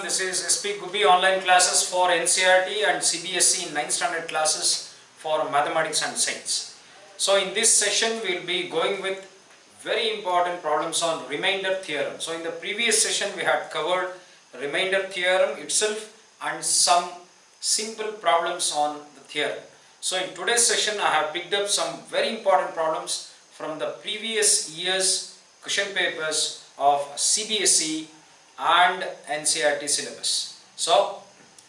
This is Cbse online classes for Ncert and Cbse 9th standard classes for mathematics and science. So in this session we will be going with very important problems on remainder theorem. So in the previous session we had covered remainder theorem itself and some simple problems on the theorem. So in today's session I have picked up some very important problems from the previous year's question papers of Cbse and Ncert syllabus. So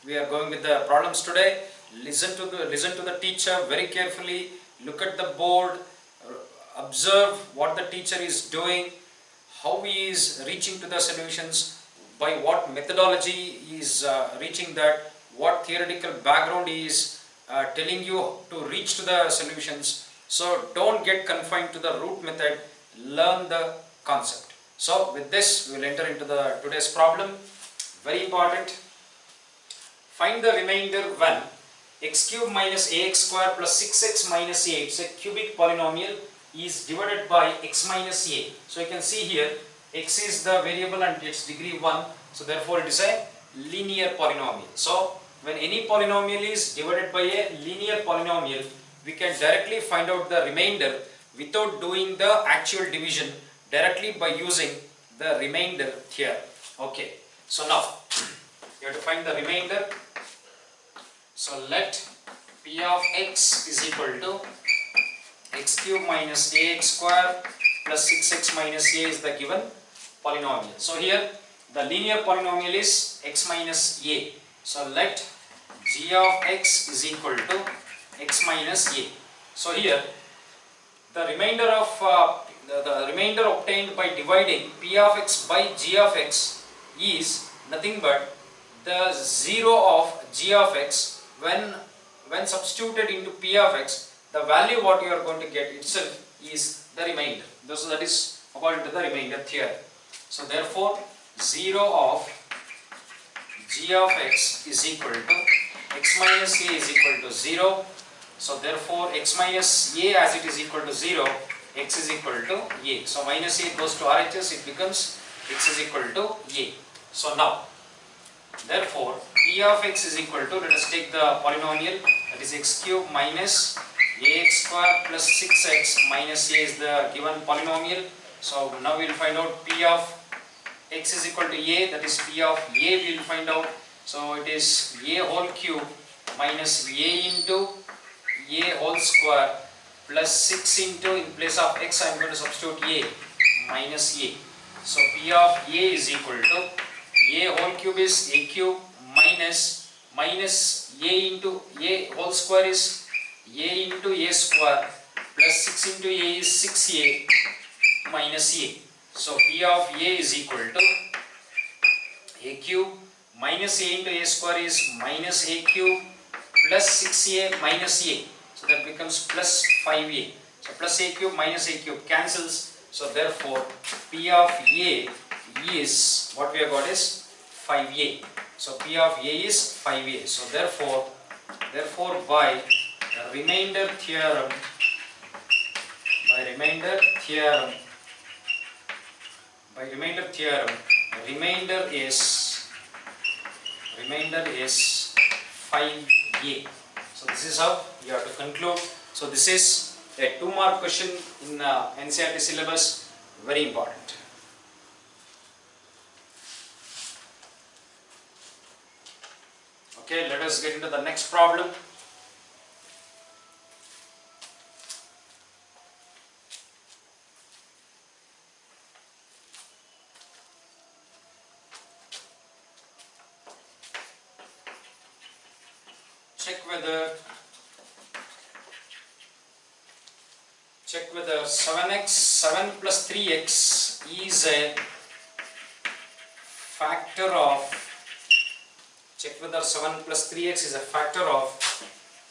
we are going with the problems today. Listen to the teacher very carefully, look at the board, observe what the teacher is doing, how he is reaching to the solutions, by what methodology he is reaching that, what theoretical background he is telling you to reach to the solutions. So don't get confined to the root method, learn the concept. So with this we will enter into the today's problem. Very important. Find the remainder when x cube minus ax square plus 6x minus a, it's a cubic polynomial, is divided by x minus a. So you can see here x is the variable and its degree 1, so therefore it is a linear polynomial. So when any polynomial is divided by a linear polynomial, we can directly find out the remainder without doing the actual division, directly by using the remainder theorem. Okay, so now you have to find the remainder. So let p of x is equal to x cube minus ax square plus 6x minus a is the given polynomial. So here the linear polynomial is x minus a. So let g of x is equal to x minus a. So here the remainder of the remainder obtained by dividing p of x by g of x is nothing but the 0 of g of x. When substituted into p of x, the value what you are going to get itself is the remainder. So that is according to the remainder theorem. So therefore 0 of g of x is equal to x minus a is equal to 0. So therefore x minus a, as it is equal to 0, x is equal to a. So minus a goes to RHS, it becomes x is equal to a. So now therefore p of x is equal to, let us take the polynomial, that is x cube minus ax square plus 6x minus a is the given polynomial. So now we will find out p of x is equal to a, that is p of a we will find out. So it is a whole cube minus a into a whole square plus 6 into, in place of x I am going to substitute a, minus a. So p of a is equal to a whole cube is a cube minus a into a whole square is a into a square plus 6 into a is 6a minus a. So p of a is equal to a cube minus a into a square is minus a cube plus 6a minus a. So that becomes plus 5a. So plus a cube minus a cube cancels. So therefore p of a is, what we have got is 5a. So p of a is 5a. So therefore by remainder theorem, remainder is 5a. So this is how you have to conclude. So this is a 2-mark question in Ncert syllabus, very important. Okay, let us get into the next problem. Check whether 7 plus 3x is a factor of, check whether 7 plus 3x is a factor of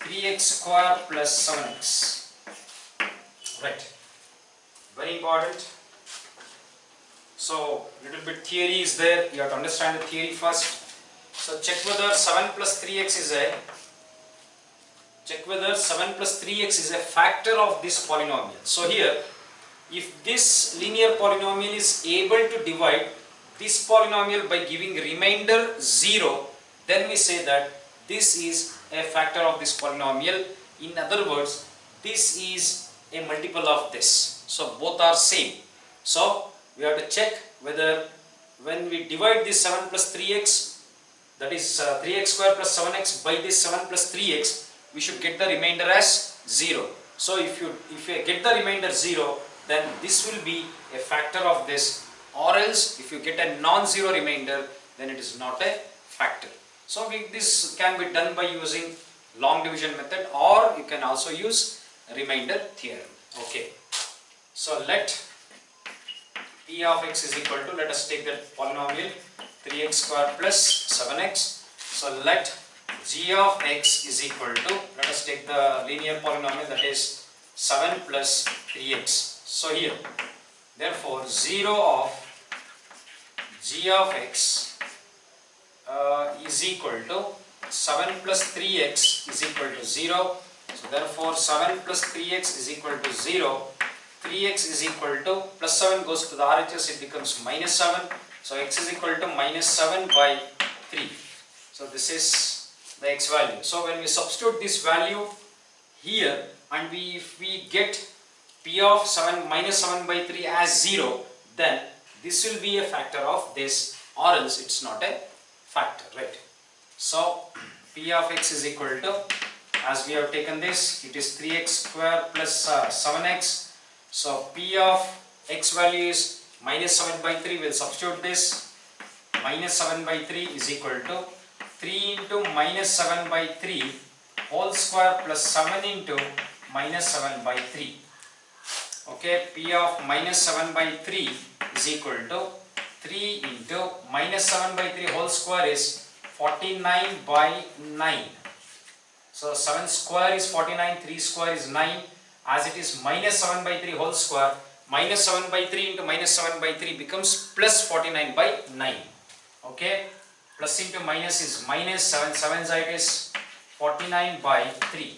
3x square plus 7x. Right, very important. So little bit theory is there, you have to understand the theory first. So check whether 7 plus 3x is a factor of this polynomial. So here, if this linear polynomial is able to divide this polynomial by giving remainder 0, then we say that this is a factor of this polynomial. In other words, this is a multiple of this. So both are same. So we have to check whether when we divide this 7 plus 3x, that is 3x square plus 7x by this 7 plus 3x, we should get the remainder as 0. So if you get the remainder 0, then this will be a factor of this, or else if you get a non-zero remainder, then it is not a factor. So this can be done by using long division method, or you can also use remainder theorem. Okay. So let p of x is equal to, let us take that polynomial 3x square plus 7x. So let g of x is equal to, let us take the linear polynomial, that is 7 plus 3x. So here, therefore 0 of g of x is equal to 7 plus 3x is equal to 0. So therefore 7 plus 3x is equal to 0. 3x is equal to, plus 7 goes to the RHS, it becomes minus 7. So x is equal to minus 7 by 3. So this is the x value. So when we substitute this value here, and if we get p of 7 minus 7 by 3 as 0, then this will be a factor of this, or else it's not a factor, right? So p of x is equal to, as we have taken this, it is 3x square plus 7x. So p of x value is minus 7 by 3, we'll substitute this. Minus 7 by 3 is equal to 3 into minus 7 by 3 whole square plus 7 into minus 7 by 3. Okay, p of minus 7 by 3 is equal to 3 into minus 7 by 3 whole square is 49 by 9. So 7 square is 49, 3 square is 9. As it is minus 7 by 3 whole square, minus 7 by 3 into minus 7 by 3 becomes plus 49 by 9. Okay, plus into minus is minus, 7 7s it is 49 by 3.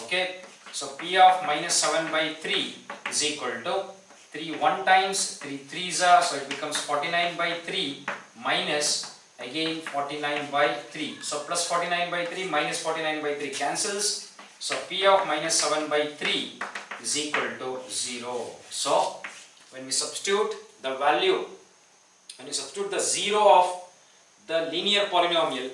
Okay, so p of minus 7 by 3 is equal to 3 1 times 3 3s are, so it becomes 49 by 3 minus again 49 by 3. So plus 49 by 3 minus 49 by 3 cancels. So p of minus 7 by 3 is equal to 0. So when we substitute the value, when we substitute the 0 of the linear polynomial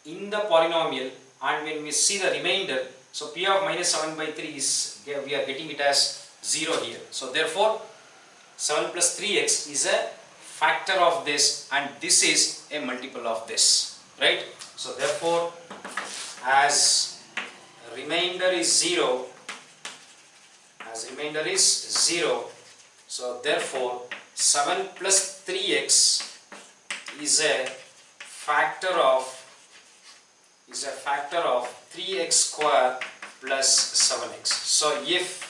in the polynomial, and when we see the remainder, so p of minus 7 by 3 is, we are getting it as 0 here. So therefore 7 plus 3x is a factor of this, and this is a multiple of this, right? So therefore, as remainder is 0, so therefore 7 plus 3x is a factor of 3x square plus 7x. So if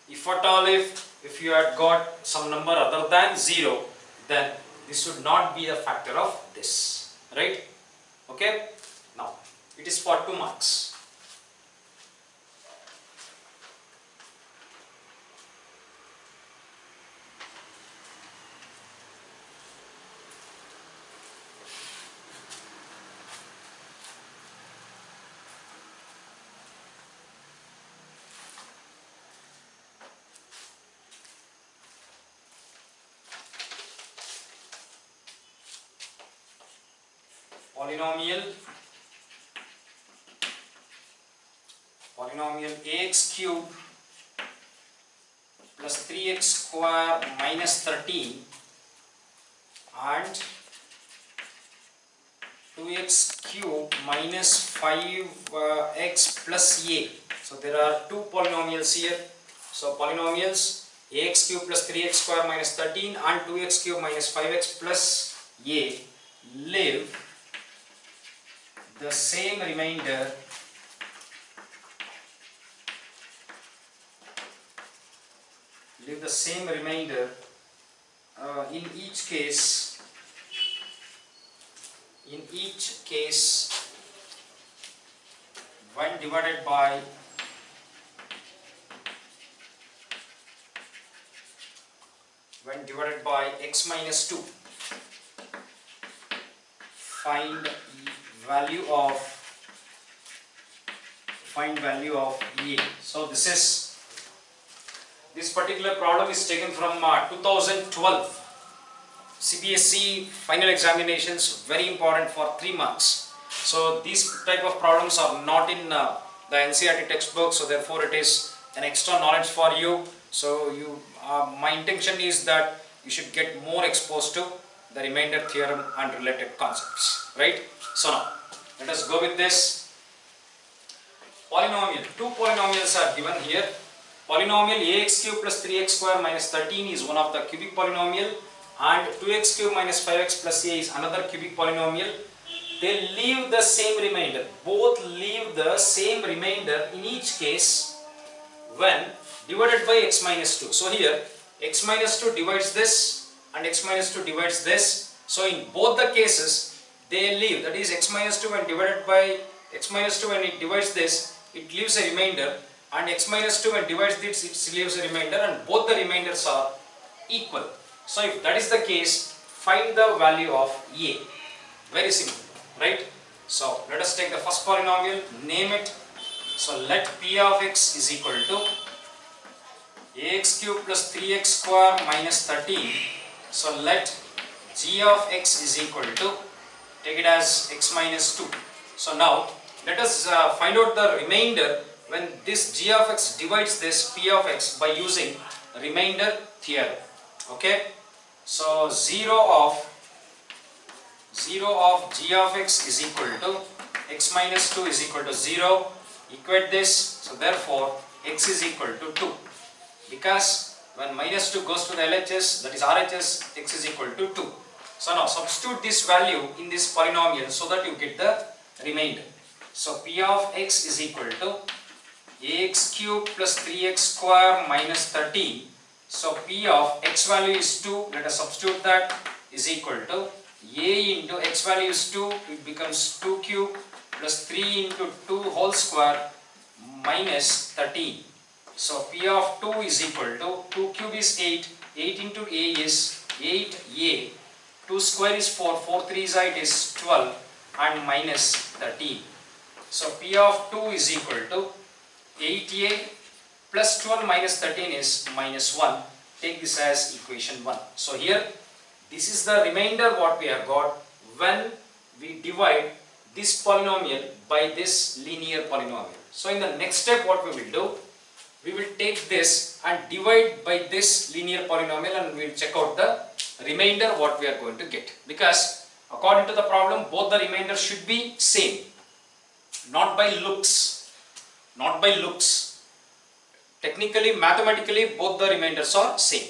at all if you had got some number other than 0, then this should not be a factor of this, right? Okay, now it is for 2 marks. Polynomial ax cube plus 3x square minus 13 and 2x cube minus 5x plus a. So there are two polynomials here. So polynomials ax cube plus 3x square minus 13 and 2x cube minus 5x plus a live the same remainder in each case when divided by x minus 2. find value of A. So this particular problem is taken from 2012 Cbse final examinations, very important for 3 marks. So these type of problems are not in the Ncert textbook, so therefore it is an extra knowledge for you. So my intention is that you should get more exposed to the remainder theorem and related concepts, right? So now let us go with this. Polynomial, two polynomials are given here. Polynomial ax cube plus 3x square minus 13 is one of the cubic polynomial, and 2x cube minus 5x plus a is another cubic polynomial. They leave the same remainder. Both leave the same remainder in each case when divided by x minus 2. So here x minus 2 divides this and x minus 2 divides this. So in both the cases they leave, that is x minus 2 when divided by x minus 2 when it divides this, it leaves a remainder, and x minus 2 when divides this, it leaves a remainder, and both the remainders are equal. So if that is the case, find the value of A. Very simple, right? So let us take the first polynomial, name it. So let P of x is equal to ax cube plus 3x square minus 13. So let g of x is equal to, take it as x minus 2. So now let us find out the remainder when this g of x divides this P of x by using remainder theorem. Okay, so 0 of g of x is equal to x minus 2 is equal to 0. Equate this, so therefore x is equal to 2, because when minus 2 goes to the LHS, that is RHS, x is equal to 2. So now substitute this value in this polynomial so that you get the remainder. So P of x is equal to ax cube plus 3x square minus 13. So P of x value is 2, let us substitute that, is equal to a into x value is 2, it becomes 2 cube plus 3 into 2 whole square minus 13. So P of 2 is equal to 2 cube is 8, 8 into a is 8a, 2 square is 4, 4 3 is 8 is 12 and minus 13. So P of 2 is equal to 8a plus 12 minus 13 is minus 1. Take this as equation 1. So here this is the remainder what we have got when we divide this polynomial by this linear polynomial. So in the next step what we will do, we will take this and divide by this linear polynomial and we will check out the remainder what we are going to get, because according to the problem both the remainders should be same, not by looks, technically, mathematically both the remainders are same,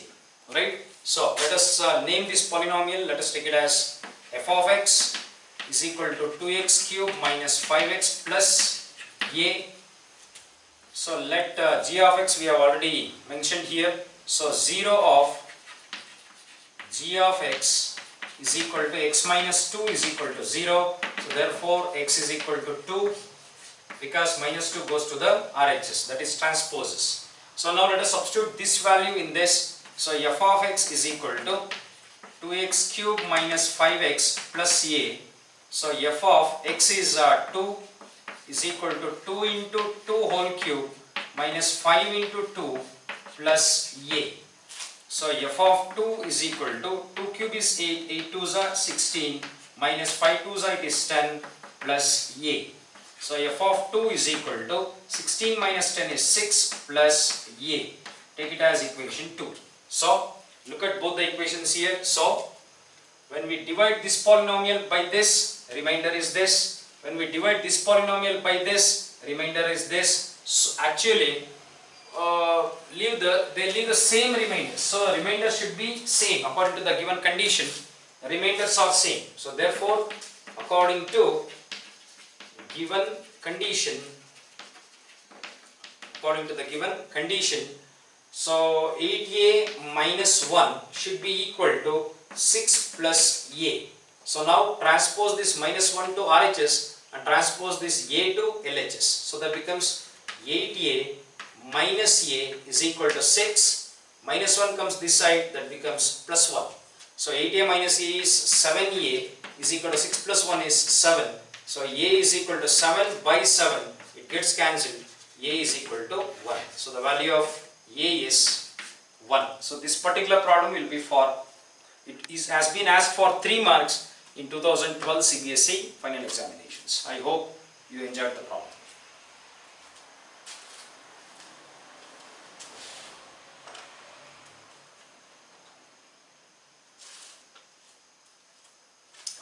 right? So let us name this polynomial. Let us take it as f of x is equal to 2x cube minus 5x plus a. So let g of x we have already mentioned here. So 0 of g of x is equal to x minus 2 is equal to 0. So therefore x is equal to 2, because minus 2 goes to the RHS, that is transposes. So now let us substitute this value in this. So f of x is equal to 2x cube minus 5x plus a. So f of x is 2 is equal to 2 into 2 whole cube minus 5 into 2 plus a. So f of 2 is equal to 2 cube is 8, 8 2s are 16 minus 5 2s are it is 10 plus a. So f of 2 is equal to 16 minus 10 is 6 plus a. Take it as equation 2. So look at both the equations here. So when we divide this polynomial by this, remainder is this. When we divide this polynomial by this, remainder is this. So actually they leave the same remainder. So remainder should be same according to the given condition. Remainders are same. So therefore according to given condition, so 8a minus 1 should be equal to 6 plus a. So now transpose this minus 1 to RHS and transpose this a to LHS. So that becomes 8a minus a is equal to 6. Minus 1 comes this side, that becomes plus 1. So 8a minus a is 7a is equal to 6 plus 1 is 7. So A is equal to 7 by 7. It gets cancelled. A is equal to 1. So the value of A is 1. So this particular problem will be has been asked for 3 marks in 2012 Cbse final examinations. I hope you enjoyed the problem.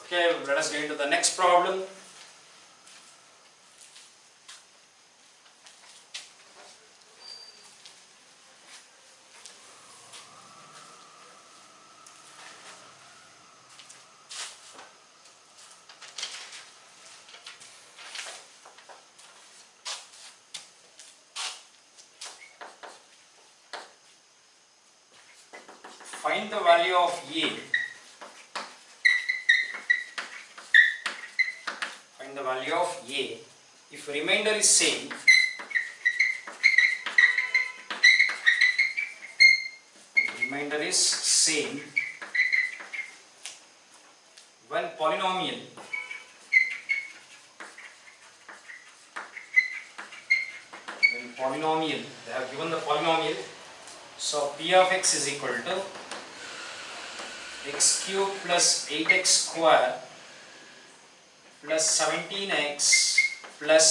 Okay, let us get into the next problem. Find the value of A. Find the value of A if remainder is same. If remainder is same when polynomial they have given the polynomial. So P of x is equal to x cube plus 8x square plus 17x plus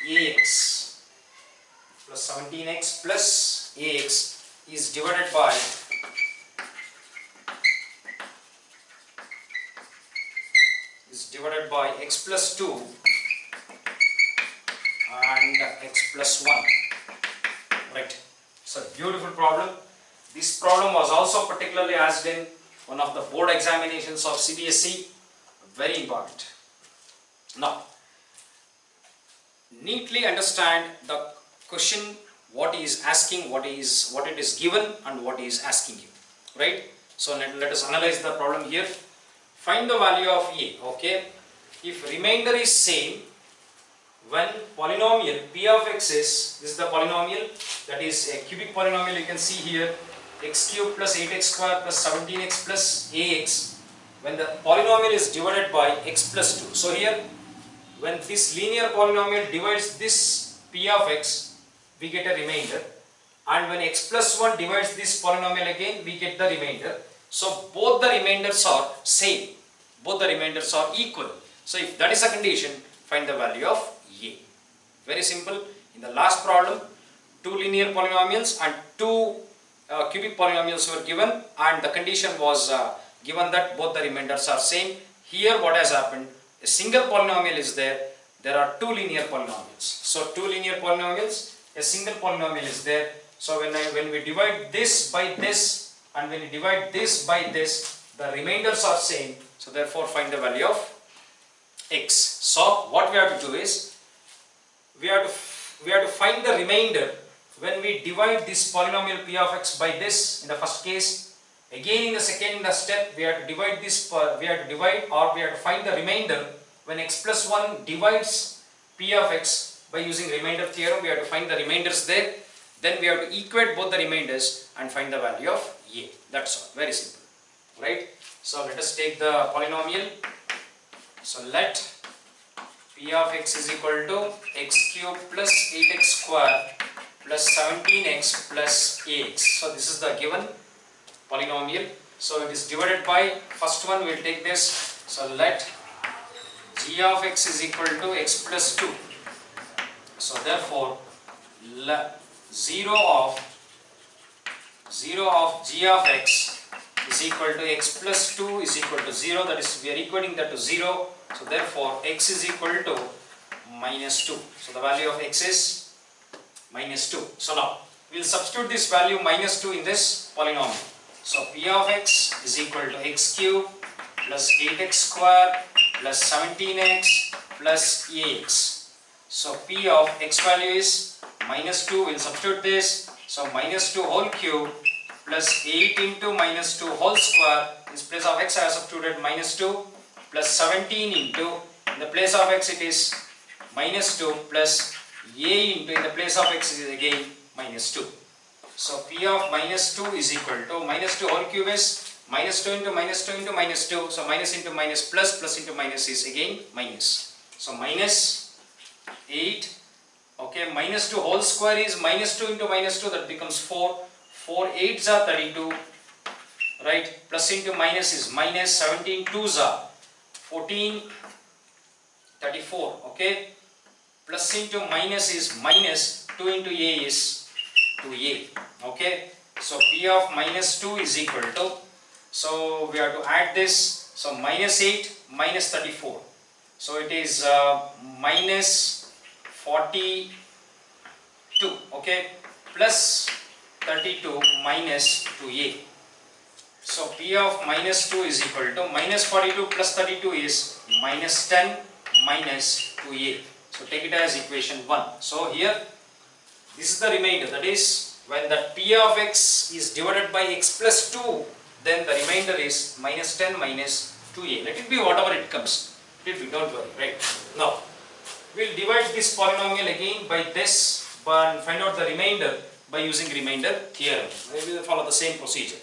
ax plus 17x plus ax is divided by x plus 2 and x plus 1. Right. It's a beautiful problem. This problem was also particularly asked in one of the board examinations of Cbse. Very important. Now, neatly understand the question, what he is asking, what it is given, and what he is asking you. Right? So let us analyze the problem here. Find the value of A. Okay. If remainder is same when polynomial P of x is, this is the polynomial, that is a cubic polynomial, you can see here, x cube plus 8x square plus 17x plus ax, when the polynomial is divided by x plus 2. So here, when this linear polynomial divides this P of x, we get a remainder, and when x plus 1 divides this polynomial again, we get the remainder. So both the remainders are same, both the remainders are equal. So if that is a condition, find the value of A. Very simple. In the last problem, 2 linear polynomials and 2 cubic polynomials were given, and the condition was given that both the remainders are same. Here what has happened, a single polynomial is there, there are 2 linear polynomials. So 2 linear polynomials, a single polynomial is there. So when we divide this by this and when we divide this by this, the remainders are same. So therefore find the value of x. So what we have to do is, we have to find the remainder when we divide this polynomial P of x by this in the first case. Again in the second step, we have to divide this, we have to find the remainder when x plus 1 divides P of x by using remainder theorem. We have to find the remainders there. Then we have to equate both the remainders and find the value of A. That's all. Very simple. Right? So let us take the polynomial. So let P of x is equal to x cube plus 8x square plus 17x plus ax. So this is the given polynomial. So it is divided by, first one we will take this. So let g of x is equal to x plus 2. So therefore 0 of g of x is equal to x plus 2 is equal to 0. That is, we are equating that to 0. So therefore x is equal to minus 2. So the value of x is minus 2. So now we will substitute this value minus 2 in this polynomial. So P of x is equal to x cube plus 8x square plus 17x plus ax. So P of x value is minus 2. We will substitute this. So minus 2 whole cube plus 8 into minus 2 whole square. In place of x I have substituted minus 2 plus 17 into, in the place of x it is minus 2 plus a into, in the place of x is again minus 2. So P of minus 2 is equal to, minus 2 whole cube is minus 2 into minus 2 into minus 2, so minus into minus plus, plus into minus is again minus. So minus 8, okay, minus 2 whole square is minus 2 into minus 2, that becomes 4, 4 8s are 32, right, plus into minus is minus, 17 2s are 14, 34, okay, plus into minus is minus, 2 into a is 2a, okay. So p of minus 2 is equal to, so we have to add this, so minus 8 minus 34, so it is minus 42, okay, plus 32 minus 2a. So p of minus 2 is equal to minus 42 plus 32 is minus 10 minus 2a. So take it as equation 1. So here this is the remainder, that is when the p of x is divided by x plus 2, then the remainder is minus 10 minus 2a. Let it be whatever it comes. Let it be, don't worry, right? Now we will divide this polynomial again by this and find out the remainder by using remainder theorem. We will follow the same procedure.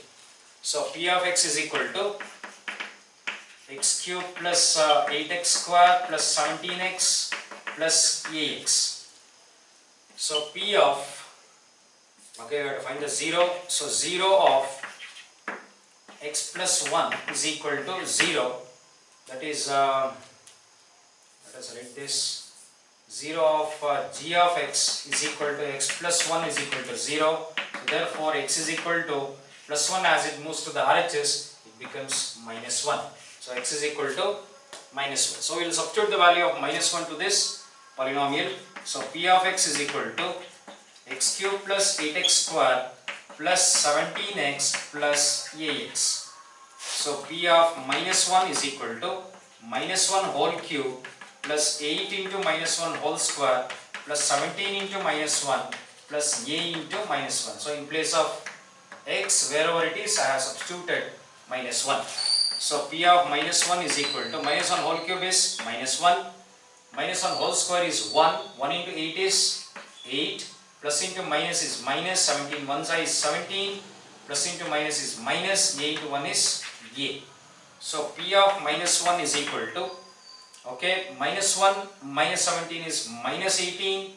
So p of x is equal to x cube plus 8x square plus 17x plus ax. So p of, okay, we have to find the 0. So 0 of x plus 1 is equal to 0. That is, let us write this. 0 of g of x is equal to x plus 1 is equal to 0. So therefore x is equal to plus 1, as it moves to the RHS, it becomes minus 1. So x is equal to minus 1. So we will substitute the value of minus 1 to this polynomial. So p of x is equal to x cube plus 8x square plus 17x plus ax. So p of minus 1 is equal to minus 1 whole cube plus 8 into minus 1 whole square plus 17 into minus 1 plus a into minus 1. So in place of x, wherever it is, I have substituted minus 1. So p of minus 1 is equal to minus 1 whole cube is minus 1, minus 1 whole square is 1, 1 into 8 is 8, plus into minus is minus, 17 1 is 17, plus into minus is minus, a into 1 is a. So p of minus 1 is equal to, okay, minus 1 minus 17 is minus 18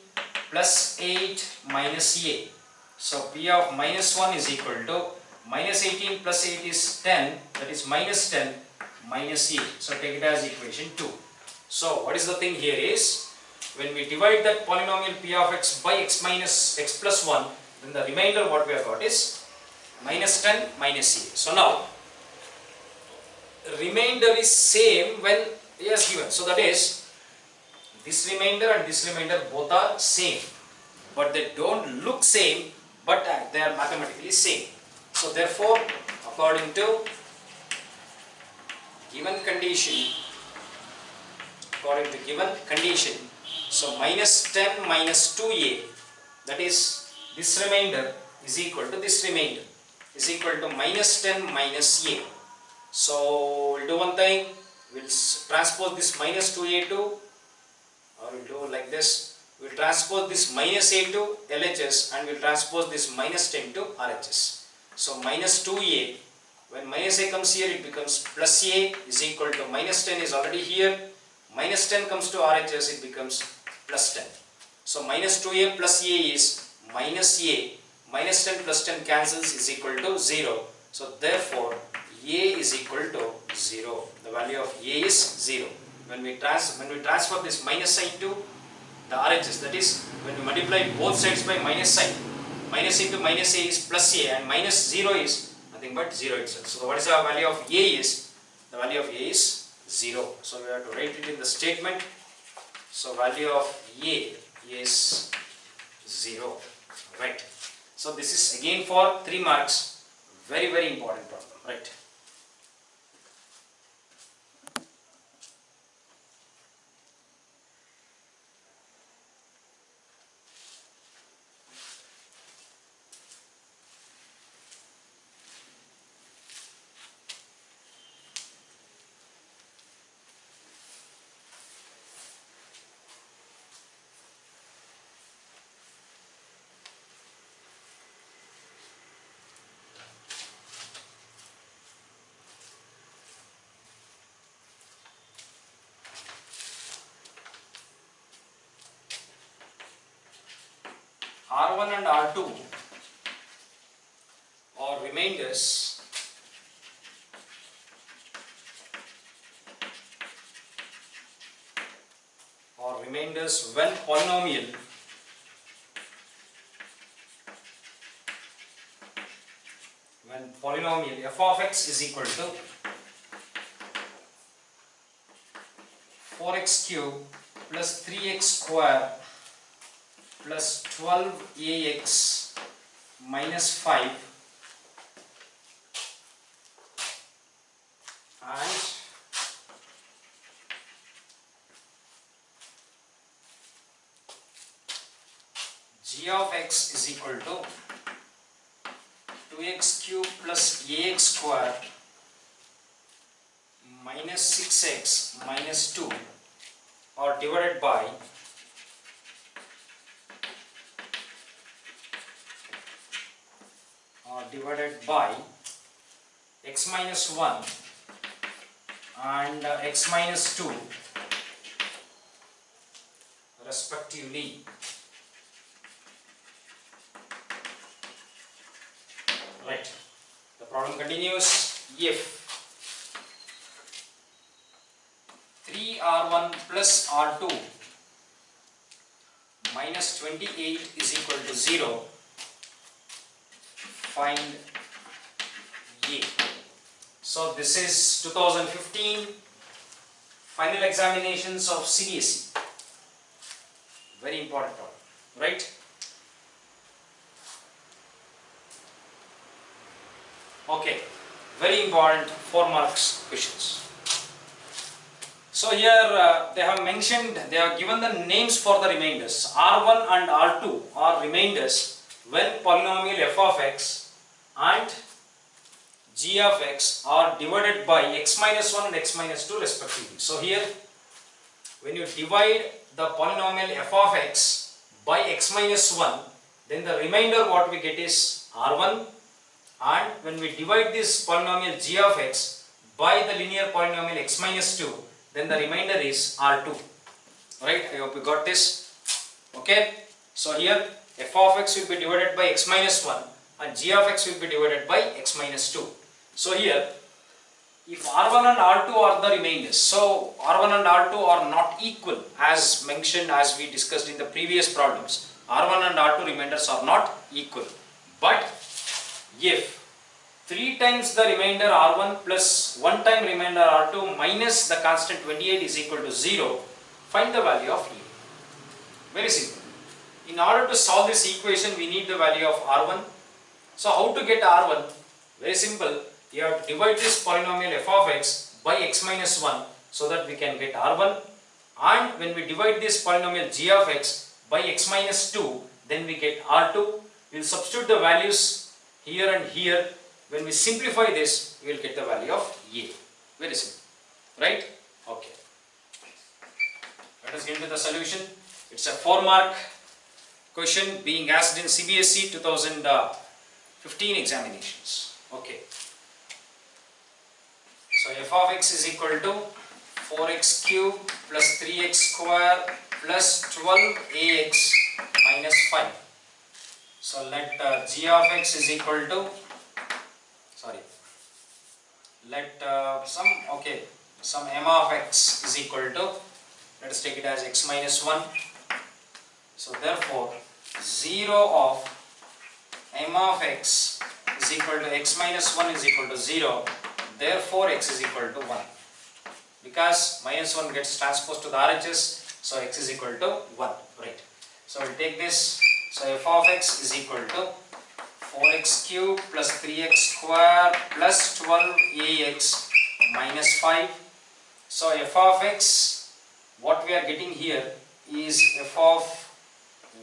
plus 8 minus a. So p of minus 1 is equal to minus 18 plus 8 is 10, that is minus 10 minus a. So take it as equation 2. So what is the thing here is, when we divide that polynomial p of x by x minus x plus 1, then the remainder what we have got is minus 10 minus a. So now remainder is same when a is given. So that is, this remainder and this remainder both are same, but they don't look same, but they are mathematically same. So therefore, according to given condition, so minus 10 minus 2a, that is this remainder is equal to this remainder is equal to minus 10 minus a. So we'll do one thing, we'll transpose this minus 2a to, or we'll do like this, we'll transpose this minus a to LHS and we'll transpose this minus 10 to RHS. So minus 2a, when minus a comes here, it becomes plus a is equal to minus 10 is already here, minus 10 comes to RHS, it becomes plus 10. So minus 2a plus a is minus a, minus 10 plus 10 cancels, is equal to 0. So therefore a is equal to 0. The value of a is 0. When we transfer this minus sign to the RHS, that is when we multiply both sides by minus sign, minus into minus a is plus a and minus 0 is nothing but 0 itself. So what is the value of a is? The value of a is 0. So we have to write it in the statement. So value of a is 0. Right. So this is again for 3 marks. Very, very important problem. Right. R1 and R2 are remainders when polynomial f of x is equal to 4x cube plus 3x square plus 12ax minus 5 and g of x is equal to 2x cube plus ax square minus 6x minus 2 or divided by x minus 1 and x minus 2 respectively. Right. The problem continues. If 3r1 plus r2 minus 28 is equal to 0, find A. So this is 2015 final examinations of Cbse. Very important problem, right? Okay, very important 4 marks questions. So here they have given the names for the remainders. R1 and R2 are remainders when polynomial f of x and g of x are divided by x minus 1 and x minus 2 respectively. So here when you divide the polynomial f of x by x minus 1, then the remainder what we get is R1, and when we divide this polynomial g of x by the linear polynomial x minus 2, then the remainder is R2. Right, I hope you got this. Okay, so here f of x will be divided by x minus 1 and g of x will be divided by x minus 2. So here, if R1 and R2 are the remainders, so R1 and R2 are not equal as mentioned, as we discussed in the previous problems. R1 and R2 remainders are not equal. But if 3 times the remainder R1 plus 1 time remainder R2 minus the constant 28 is equal to 0, find the value of A. Very simple. In order to solve this equation, we need the value of R1. So how to get R1? Very simple. You have to divide this polynomial f of x by x minus 1 so that we can get R1. And when we divide this polynomial g of x by x minus 2, then we get R2. We will substitute the values here and here. When we simplify this, we will get the value of A. Very simple. Right? Okay. Let us get into the solution. It's a 4 mark question being asked in Cbse 2015 examinations. Okay. So f of x is equal to 4x cube plus 3x square plus 12ax minus 5. So let g of x is equal to, some m of x is equal to, let us take it as x minus 1. So therefore 0 of m of x is equal to x minus 1 is equal to 0. Therefore x is equal to 1. Because minus 1 gets transposed to the RHS, so x is equal to 1. Right. So we'll take this. So f of x is equal to 4x cube plus 3x square plus 12ax minus 5. So f of x, what we are getting here is f of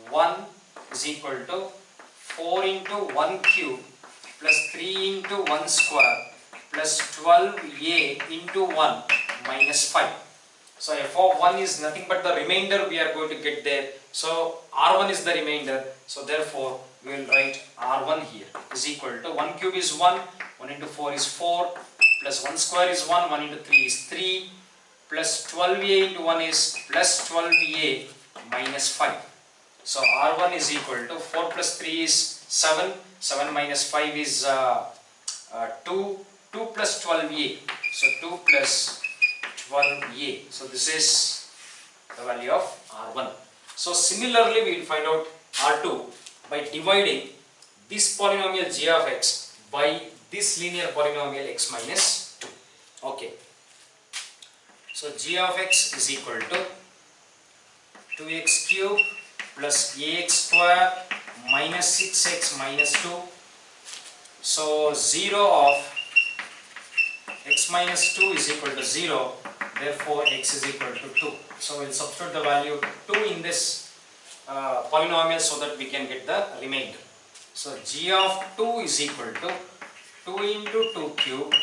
1 is equal to 4 into 1 cube plus 3 into 1 square plus 12a into 1 minus 5. So f of 1 is nothing but the remainder we are going to get there. So R1 is the remainder. So therefore we will write R1 here is equal to 1 cube is 1, 1 into 4 is 4, plus 1 square is 1, 1 into 3 is 3, plus 12a into 1 is plus 12a minus 5. So R1 is equal to 4 plus 3 is 7, 7 minus 5 is 2, 2 plus 12a. So 2 plus 12a. So this is the value of R1. So similarly we will find out R2 by dividing this polynomial g of x by this linear polynomial x minus 2. Okay. So g of x is equal to 2x cube plus ax square minus 6x minus 2. So 0 of x minus 2 is equal to 0, therefore x is equal to 2. So we will substitute the value 2 in this polynomial so that we can get the remainder. So g of 2 is equal to 2 into 2 cube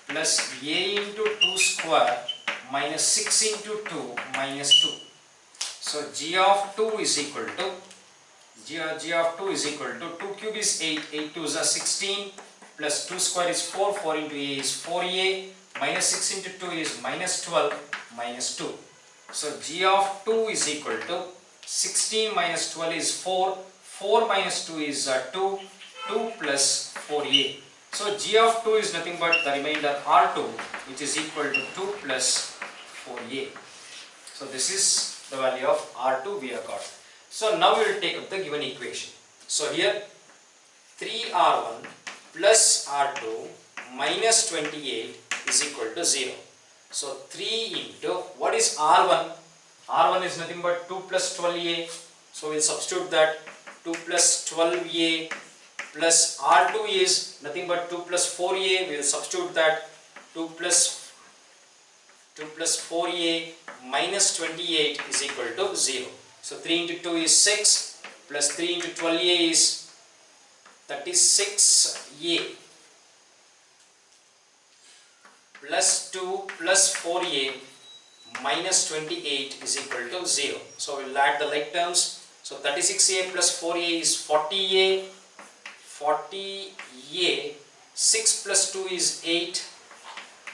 plus a into 2 square minus 6 into 2 minus 2. So g of 2 is equal to 2 cube is 8, 8 2s are 16 plus 2 square is 4, 4 into a is 4a minus 6 into 2 is minus 12 minus 2. So g of 2 is equal to 16 minus 12 is 4, 4 minus 2 is 2, 2 plus 4a. So g of 2 is nothing but the remainder R2, which is equal to 2 plus 4a. So this is the value of R2 we have got. So now we will take up the given equation. So here 3R1 plus R2 minus 28 is equal to 0. So 3 into, what is R1? R1 is nothing but 2 plus 12a. So we will substitute that 2 plus 12a plus R2 is nothing but 2 plus 4a. We will substitute that 2 plus 4a minus 28 is equal to 0. So 3 into 2 is 6 plus 3 into 12a is 36a plus 2 plus 4a minus 28 is equal to 0. So we will add the like terms. So 36a plus 4a is 40a, 6 plus 2 is 8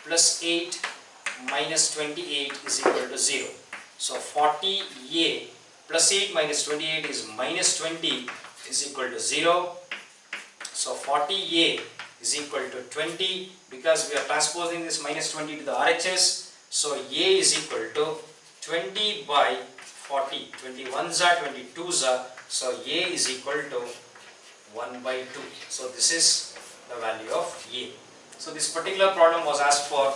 plus 8 minus 28 is equal to 0. So 40a plus 8 minus 28 is minus 20 is equal to 0. So 40a is equal to 20 because we are transposing this minus 20 to the RHS. So a is equal to 20 by 40. 21s are 22s are. So a is equal to 1 by 2. So this is the value of a. So this particular problem was asked for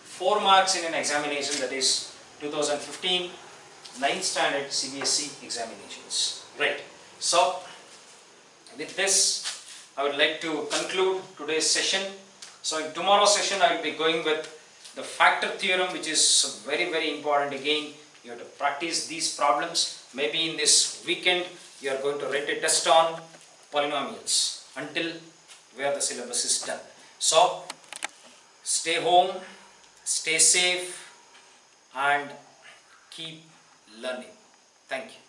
4 marks in an examination, that is 2015 9th standard Cbse examinations. Right. So with this I would like to conclude today's session. So in tomorrow's session I will be going with the factor theorem, which is very important. Again, you have to practice these problems. Maybe in this weekend you are going to write a test on polynomials until where the syllabus is done. So stay home, stay safe and keep learning. Thank you.